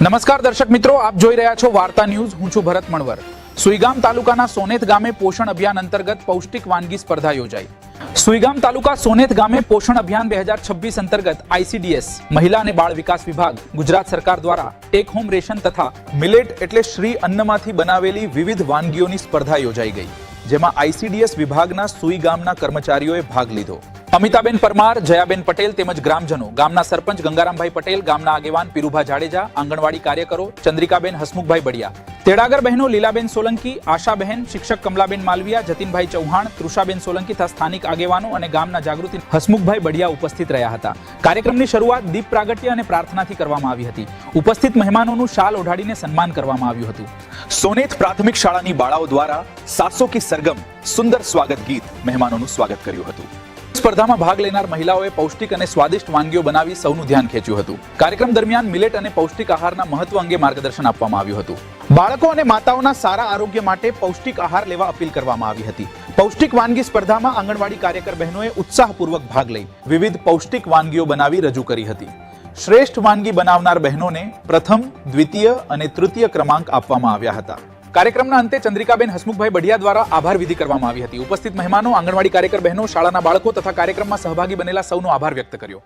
નમસ્કાર દર્શક મિત્રો, આપ જોઈ રહ્યા છો વાર્તા ન્યૂઝ. હું છું ભરત મણવર. સુઈગામ તાલુકાના સોનેત ગામે પોષણ અભિયાન અંતર્ગત પૌષ્ટિક વાનગી સ્પર્ધા યોજાઈ. સુઈગામ તાલુકા સોનેત ગામે પોષણ અભિયાન 2026 અંતર્ગત આઈસીડીએસ મહિલા અને બાળ વિકાસ વિભાગ ગુજરાત સરકાર દ્વારા ટેક હોમ રેશન તથા મિલેટ એટલે શ્રી અન્નમાંથી બનાવેલી વિવિધ વાનગીઓની સ્પર્ધા યોજાઈ ગઈ, જેમાં આઈસીડીએસ વિભાગના સુઈગામના કર્મચારીઓએ ભાગ લીધો. અમિતાબેન પરમાર, જયાબેન પટેલ તેમજ ગ્રામજનો, ગામના સરપંચ ગંગારામભાઈ પટેલ, ગામના આગેવાન પીરુભા જાડેજા, આંગણવાડી કાર્યકરો ચંદ્રિકાબેન હસમુખભાઈ બડિયા, તેડાગર બહેનો લીલાબેન સોલંકી, આશાબહેન, શિક્ષક કમલાબેન માલવિયા, જતીનભાઈ ચૌહાણ, તૃષાબેન સોલંકી તથા સ્થાનિક આગેવાનો અને ગામના જાગૃતિ હસમુખભાઈ બડિયા ઉપસ્થિત રહ્યા હતા. કાર્યક્રમની શરૂઆત દીપ પ્રાગટ્ય અને પ્રાર્થનાથી કરવામાં આવી હતી. ઉપસ્થિત મહેમાનોનું શાલ ઓઢાડીને સન્માન કરવામાં આવ્યું હતું. સોનેત પ્રાથમિક શાળાની બાળાઓ દ્વારા સાસો કી સરગમ સુંદર સ્વાગત ગીત મહેમાનોનું સ્વાગત કર્યું હતું. સ્પર્ધામાં ભાગ લેનાર મહિલાઓએ પૌષ્ટિક અને સ્વાદિષ્ટ વાનગીઓ બનાવી સૌનું ધ્યાન ખેંચ્યું હતું. કાર્યક્રમ દરમિયાન મિલેટ અને પૌષ્ટિક આહારના મહત્વ અંગે માર્ગદર્શન આપવામાં આવ્યું હતું. બાળકો અને માતાઓના સારા આરોગ્ય માટે પૌષ્ટિક આહાર લેવા અપીલ કરવામાં આવી હતી. પૌષ્ટિક વાનગી સ્પર્ધામાં આંગણવાડી કાર્યકર બહેનોએ ઉત્સાહપૂર્વક ભાગ લઈ વિવિધ પૌષ્ટિક વાનગીઓ બનાવી રજૂ કરી હતી. શ્રેષ્ઠ વાનગી બનાવનાર બહેનોને પ્રથમ, દ્વિતીય અને તૃતીય ક્રમાંક આપવામાં આવ્યા હતા. કાર્યક્રમના અંતે ચંદ્રિકાબેન હસમુખભાઈ બડિયા દ્વારા આભાર વિધિ કરવામાં આવી હતી. ઉપસ્થિત મહેમાનો, આંગણવાડી કાર્યકર બહેનો, શાળાના બાળકો તથા કાર્યક્રમમાં સહભાગી બનેલા સૌનો આભાર વ્યક્ત કર્યો.